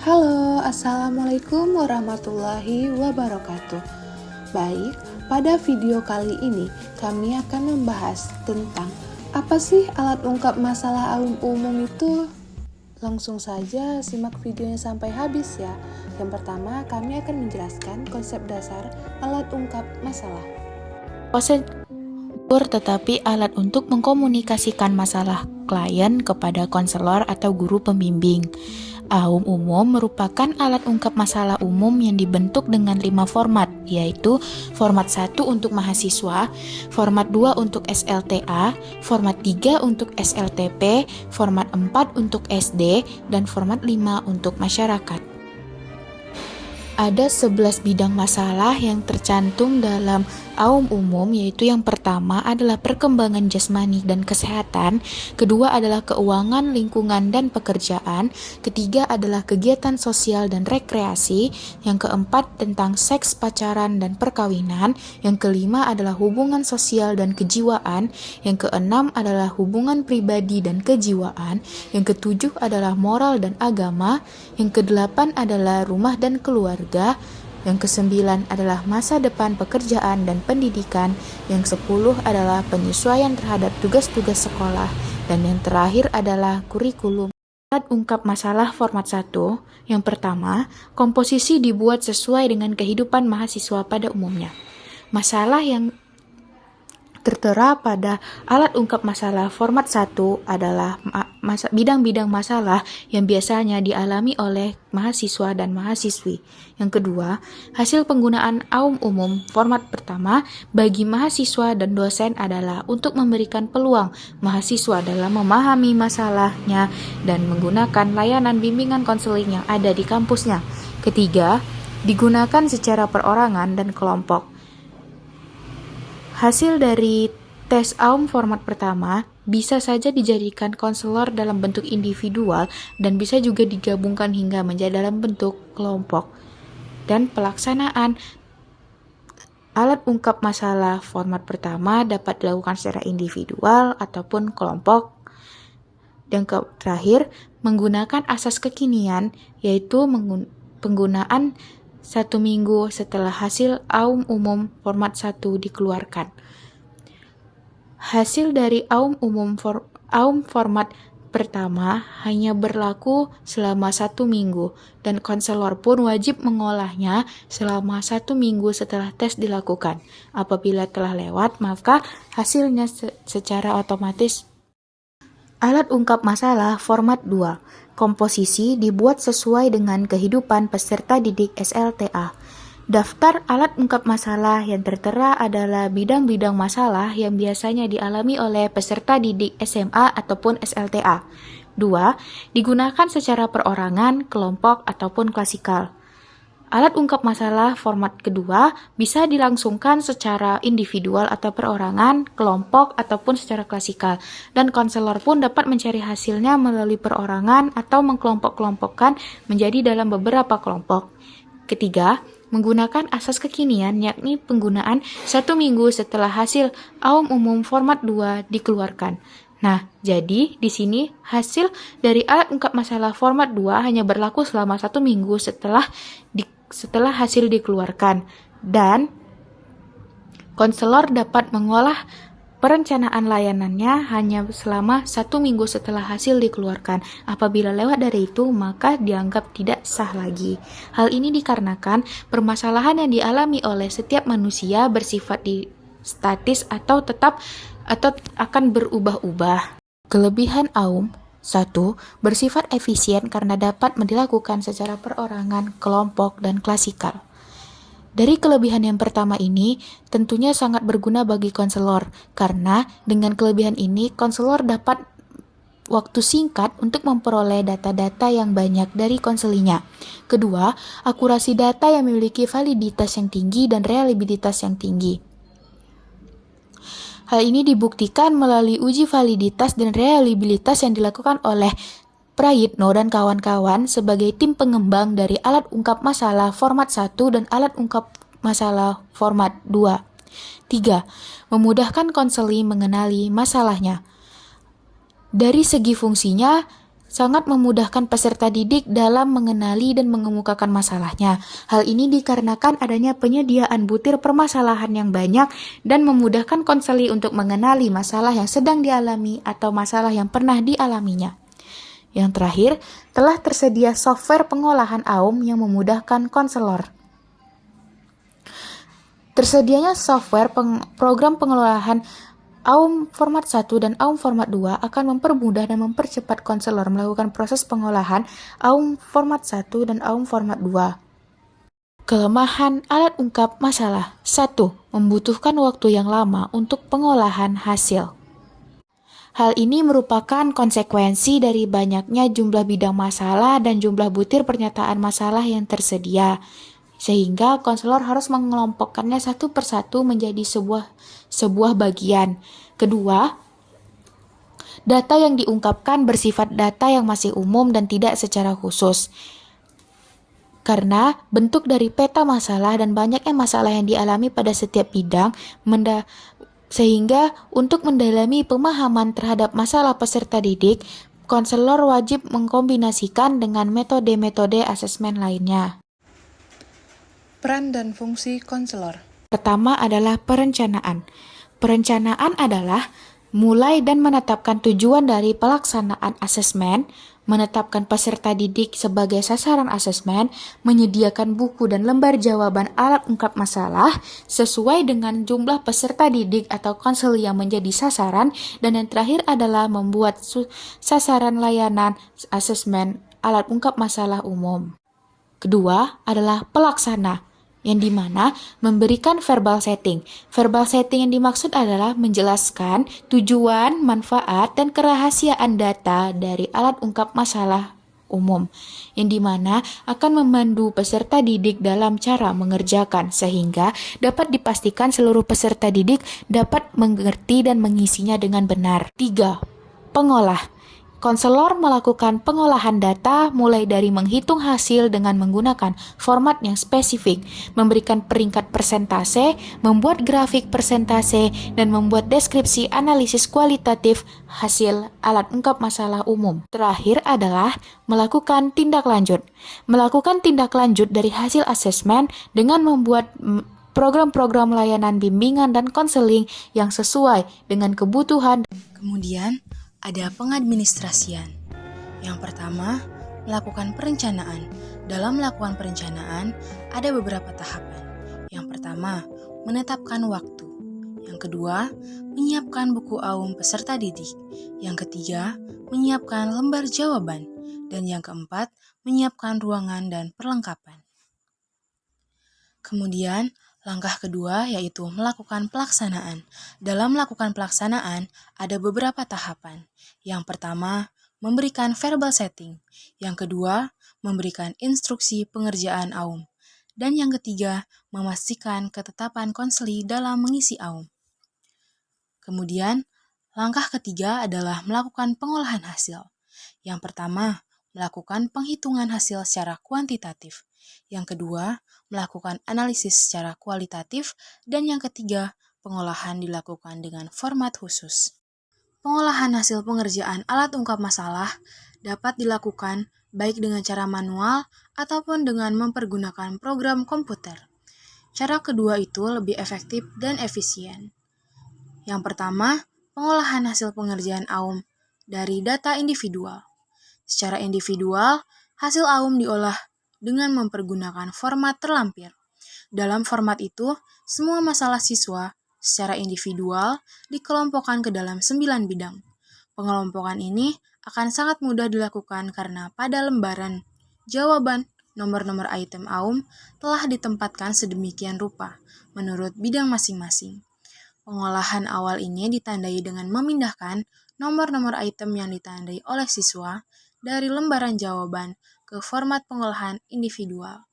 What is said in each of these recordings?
Halo, Assalamualaikum warahmatullahi wabarakatuh. Baik, pada video kali ini kami akan membahas tentang apa sih alat ungkap masalah umum itu. Langsung saja simak videonya sampai habis ya. Yang pertama, kami akan menjelaskan konsep dasar alat ungkap masalah. Prosedur tetapi alat untuk mengkomunikasikan masalah klien kepada konselor atau guru pembimbing. AUM umum merupakan alat ungkap masalah umum yang dibentuk dengan 5 format, yaitu format 1 untuk mahasiswa, format 2 untuk SLTA, format 3 untuk SLTP, format 4 untuk SD, dan format 5 untuk masyarakat. Ada 11 bidang masalah yang tercantum dalam AUM umum, yaitu yang pertama adalah perkembangan jasmani dan kesehatan, kedua adalah keuangan, lingkungan, dan pekerjaan, ketiga adalah kegiatan sosial dan rekreasi, yang keempat tentang seks, pacaran, dan perkawinan, yang kelima adalah hubungan sosial dan kejiwaan, yang keenam adalah hubungan pribadi dan kejiwaan, yang ketujuh adalah moral dan agama, yang kedelapan adalah rumah dan keluarga, yang kesembilan adalah masa depan pekerjaan dan pendidikan, yang 10 adalah penyesuaian terhadap tugas-tugas sekolah, dan yang terakhir adalah kurikulum. Alat ungkap masalah format 1, yang pertama, komposisi dibuat sesuai dengan kehidupan mahasiswa pada umumnya. Masalah yang tertera pada alat ungkap masalah format 1 adalah bidang-bidang masalah yang biasanya dialami oleh mahasiswa dan mahasiswi. Yang kedua, hasil penggunaan AUM umum format pertama bagi mahasiswa dan dosen adalah untuk memberikan peluang mahasiswa dalam memahami masalahnya dan menggunakan layanan bimbingan konseling yang ada di kampusnya. Ketiga, digunakan secara perorangan dan kelompok. Hasil dari tes AUM format pertama bisa saja dijadikan konselor dalam bentuk individual dan bisa juga digabungkan hingga menjadi dalam bentuk kelompok. Dan pelaksanaan alat ungkap masalah format pertama dapat dilakukan secara individual ataupun kelompok. Yang terakhir, menggunakan asas kekinian, yaitu penggunaan 1 minggu setelah hasil AUM umum format 1 dikeluarkan. Hasil dari AUM format pertama hanya berlaku selama 1 minggu dan konselor pun wajib mengolahnya selama 1 minggu setelah tes dilakukan. Apabila telah lewat, maka hasilnya secara otomatis. Alat ungkap masalah format 2. Komposisi dibuat sesuai dengan kehidupan peserta didik SLTA. Daftar alat ungkap masalah yang tertera adalah bidang-bidang masalah yang biasanya dialami oleh peserta didik SMA ataupun SLTA. 2. Digunakan secara perorangan, kelompok, ataupun klasikal. Alat ungkap masalah format kedua bisa dilangsungkan secara individual atau perorangan, kelompok, ataupun secara klasikal. Dan konselor pun dapat mencari hasilnya melalui perorangan atau mengkelompok-kelompokkan menjadi dalam beberapa kelompok. Ketiga, menggunakan asas kekinian, yakni penggunaan 1 minggu setelah hasil AUM umum format 2 dikeluarkan. Nah, jadi di sini hasil dari alat ungkap masalah format 2 hanya berlaku selama 1 minggu setelah hasil dikeluarkan, dan konselor dapat mengolah perencanaan layanannya hanya selama 1 minggu setelah hasil dikeluarkan. Apabila lewat dari itu, maka dianggap tidak sah lagi. Hal ini dikarenakan permasalahan yang dialami oleh setiap manusia bersifat statis atau akan berubah-ubah. Kelebihan AUM 1. Bersifat efisien karena dapat dilakukan secara perorangan, kelompok, dan klasikal. Dari kelebihan yang pertama ini, tentunya sangat berguna bagi konselor, karena dengan kelebihan ini, konselor dapat waktu singkat untuk memperoleh data-data yang banyak dari konselinya. Kedua, akurasi data yang memiliki validitas yang tinggi dan reliabilitas yang tinggi. Hal ini dibuktikan melalui uji validitas dan reliabilitas yang dilakukan oleh Prayitno dan kawan-kawan sebagai tim pengembang dari alat ungkap masalah format 1 dan alat ungkap masalah format 2. 3. Memudahkan konseli mengenali masalahnya. Dari segi fungsinya, sangat memudahkan peserta didik dalam mengenali dan mengemukakan masalahnya. Hal ini dikarenakan adanya penyediaan butir permasalahan yang banyak dan memudahkan konseli untuk mengenali masalah yang sedang dialami atau masalah yang pernah dialaminya. Yang terakhir, telah tersedia software pengolahan AUM yang memudahkan konselor. Tersedianya software program pengelolaan AUM Format 1 dan AUM Format 2 akan mempermudah dan mempercepat konselor melakukan proses pengolahan AUM Format 1 dan AUM Format 2. Kelemahan alat ungkap masalah. 1. Membutuhkan waktu yang lama untuk pengolahan hasil. Hal ini merupakan konsekuensi dari banyaknya jumlah bidang masalah dan jumlah butir pernyataan masalah yang tersedia, sehingga konselor harus mengelompokkannya satu persatu menjadi sebuah bagian. Kedua, data yang diungkapkan bersifat data yang masih umum dan tidak secara khusus. Karena bentuk dari peta masalah dan banyaknya masalah yang dialami pada setiap bidang, sehingga untuk mendalami pemahaman terhadap masalah peserta didik, konselor wajib mengkombinasikan dengan metode-metode asesmen lainnya. Peran dan fungsi konselor. Pertama adalah perencanaan. Perencanaan adalah mulai dan menetapkan tujuan dari pelaksanaan asesmen, menetapkan peserta didik sebagai sasaran asesmen, menyediakan buku dan lembar jawaban alat ungkap masalah sesuai dengan jumlah peserta didik atau konseli yang menjadi sasaran, dan yang terakhir adalah membuat sasaran layanan asesmen alat ungkap masalah umum. Kedua adalah pelaksana, yang dimana memberikan verbal setting. Verbal setting yang dimaksud adalah menjelaskan tujuan, manfaat, dan kerahasiaan data dari alat ungkap masalah umum, yang dimana akan memandu peserta didik dalam cara mengerjakan, sehingga dapat dipastikan seluruh peserta didik dapat mengerti dan mengisinya dengan benar. 3. Pengolah. Konselor melakukan pengolahan data mulai dari menghitung hasil dengan menggunakan format yang spesifik, memberikan peringkat persentase, membuat grafik persentase, dan membuat deskripsi analisis kualitatif hasil alat ungkap masalah umum. Terakhir adalah melakukan tindak lanjut. Melakukan tindak lanjut dari hasil asesmen dengan membuat program-program layanan bimbingan dan konseling yang sesuai dengan kebutuhan. Kemudian, ada pengadministrasian. Yang pertama, melakukan perencanaan. Dalam melakukan perencanaan, ada beberapa tahapan. Yang pertama, menetapkan waktu. Yang kedua, menyiapkan buku AUM peserta didik. Yang ketiga, menyiapkan lembar jawaban. Dan yang keempat, menyiapkan ruangan dan perlengkapan. Kemudian, langkah kedua yaitu melakukan pelaksanaan. Dalam melakukan pelaksanaan, ada beberapa tahapan. Yang pertama, memberikan verbal setting. Yang kedua, memberikan instruksi pengerjaan AUM. Dan yang ketiga, memastikan ketetapan konseli dalam mengisi AUM. Kemudian, langkah ketiga adalah melakukan pengolahan hasil. Yang pertama, melakukan penghitungan hasil secara kuantitatif. Yang kedua, melakukan analisis secara kualitatif, dan yang ketiga, pengolahan dilakukan dengan format khusus. Pengolahan hasil pengerjaan alat ungkap masalah dapat dilakukan baik dengan cara manual ataupun dengan mempergunakan program komputer. Cara kedua itu lebih efektif dan efisien. Yang pertama, pengolahan hasil pengerjaan AUM dari data individual. Secara individual, hasil AUM diolah dengan mempergunakan format terlampir. Dalam format itu, semua masalah siswa secara individual dikelompokkan ke dalam 9 bidang. Pengelompokan ini akan sangat mudah dilakukan karena pada lembaran jawaban, nomor-nomor item AUM telah ditempatkan sedemikian rupa menurut bidang masing-masing. Pengolahan awal ini ditandai dengan memindahkan nomor-nomor item yang ditandai oleh siswa dari lembaran jawaban ke format pengolahan individual.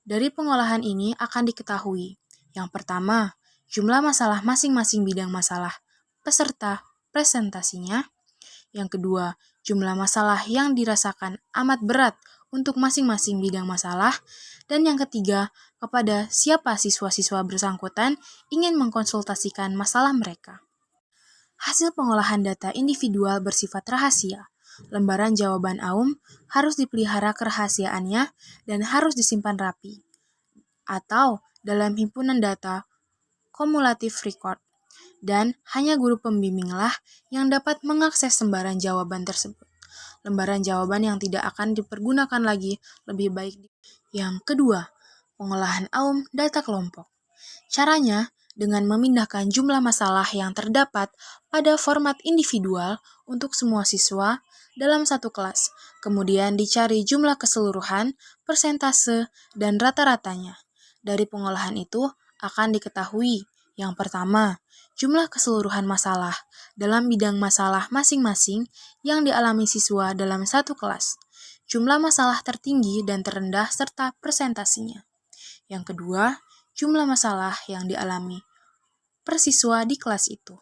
Dari pengolahan ini akan diketahui, yang pertama, jumlah masalah masing-masing bidang masalah peserta presentasinya. Yang kedua, jumlah masalah yang dirasakan amat berat untuk masing-masing bidang masalah. Dan yang ketiga, kepada siapa siswa-siswa bersangkutan ingin mengkonsultasikan masalah mereka. Hasil pengolahan data individual bersifat rahasia. lembaran jawaban Aum harus dipelihara kerahasiaannya dan harus disimpan rapi, atau dalam himpunan data cumulative record, dan hanya guru pembimbinglah yang dapat mengakses lembaran jawaban tersebut. Lembaran jawaban yang tidak akan dipergunakan lagi lebih baik. Yang kedua, pengolahan Aum data kelompok. Caranya dengan memindahkan jumlah masalah yang terdapat pada format individual untuk semua siswa dalam satu kelas. Kemudian dicari jumlah keseluruhan, persentase, dan rata-ratanya. Dari pengolahan itu akan diketahui yang pertama, jumlah keseluruhan masalah dalam bidang masalah masing-masing yang dialami siswa dalam satu kelas, jumlah masalah tertinggi dan terendah serta persentasinya. Yang kedua, jumlah masalah yang dialami per siswa di kelas itu.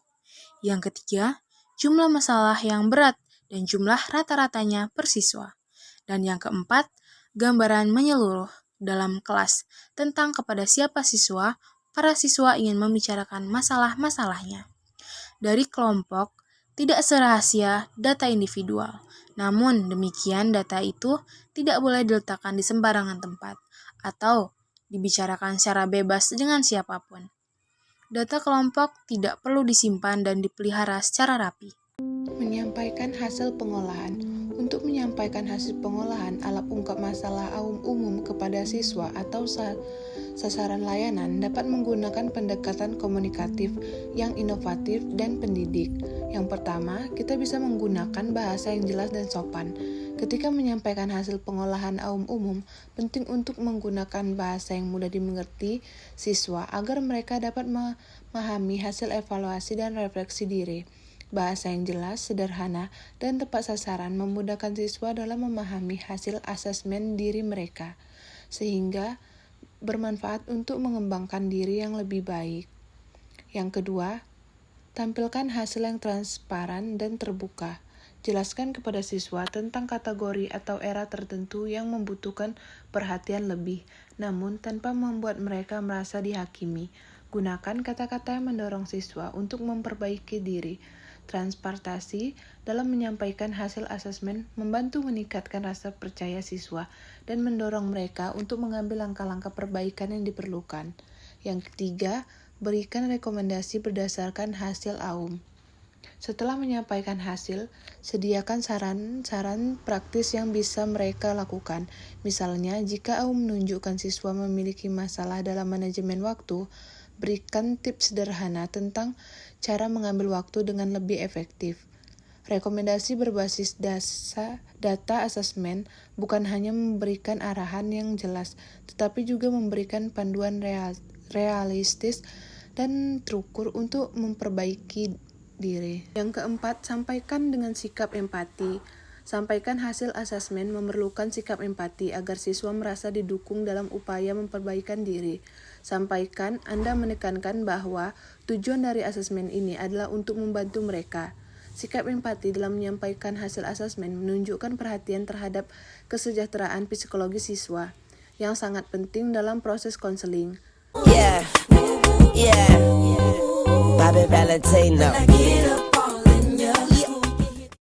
Yang ketiga, jumlah masalah yang berat dan jumlah rata-ratanya per siswa. Dan yang keempat, gambaran menyeluruh dalam kelas tentang kepada siapa siswa para siswa ingin membicarakan masalah-masalahnya. Dari kelompok, tidak serahasia data individual. Namun demikian data itu tidak boleh diletakkan di sembarangan tempat atau dibicarakan secara bebas dengan siapapun. Data kelompok tidak perlu disimpan dan dipelihara secara rapi. Menyampaikan hasil pengolahan. Untuk menyampaikan hasil pengolahan alat ungkap masalah Aum umum kepada siswa atau sasaran layanan dapat menggunakan pendekatan komunikatif yang inovatif dan pendidik. Yang pertama, kita bisa menggunakan bahasa yang jelas dan sopan. Ketika menyampaikan hasil pengolahan Aum umum, penting untuk menggunakan bahasa yang mudah dimengerti siswa agar mereka dapat memahami hasil evaluasi dan refleksi diri. Bahasa yang jelas, sederhana, dan tepat sasaran memudahkan siswa dalam memahami hasil asesmen diri mereka, sehingga bermanfaat untuk mengembangkan diri yang lebih baik. Yang kedua, tampilkan hasil yang transparan dan terbuka. Jelaskan kepada siswa tentang kategori atau era tertentu yang membutuhkan perhatian lebih, namun tanpa membuat mereka merasa dihakimi. Gunakan kata-kata yang mendorong siswa untuk memperbaiki diri. Transparansi dalam menyampaikan hasil asesmen membantu meningkatkan rasa percaya siswa dan mendorong mereka untuk mengambil langkah-langkah perbaikan yang diperlukan. Yang ketiga, berikan rekomendasi berdasarkan hasil Aum. Setelah menyampaikan hasil, sediakan saran-saran praktis yang bisa mereka lakukan. Misalnya, jika Aum menunjukkan siswa memiliki masalah dalam manajemen waktu, berikan tips sederhana tentang cara mengambil waktu dengan lebih efektif. Rekomendasi berbasis data asesmen bukan hanya memberikan arahan yang jelas, tetapi juga memberikan panduan realistis dan terukur untuk memperbaiki diri. Yang keempat, sampaikan dengan sikap empati. Sampaikan hasil asesmen memerlukan sikap empati agar siswa merasa didukung dalam upaya memperbaikan diri. Sampaikan Anda menekankan bahwa tujuan dari asesmen ini adalah untuk membantu mereka. Sikap empati dalam menyampaikan hasil asesmen menunjukkan perhatian terhadap kesejahteraan psikologis siswa, yang sangat penting dalam proses konseling. Bobby Valentino.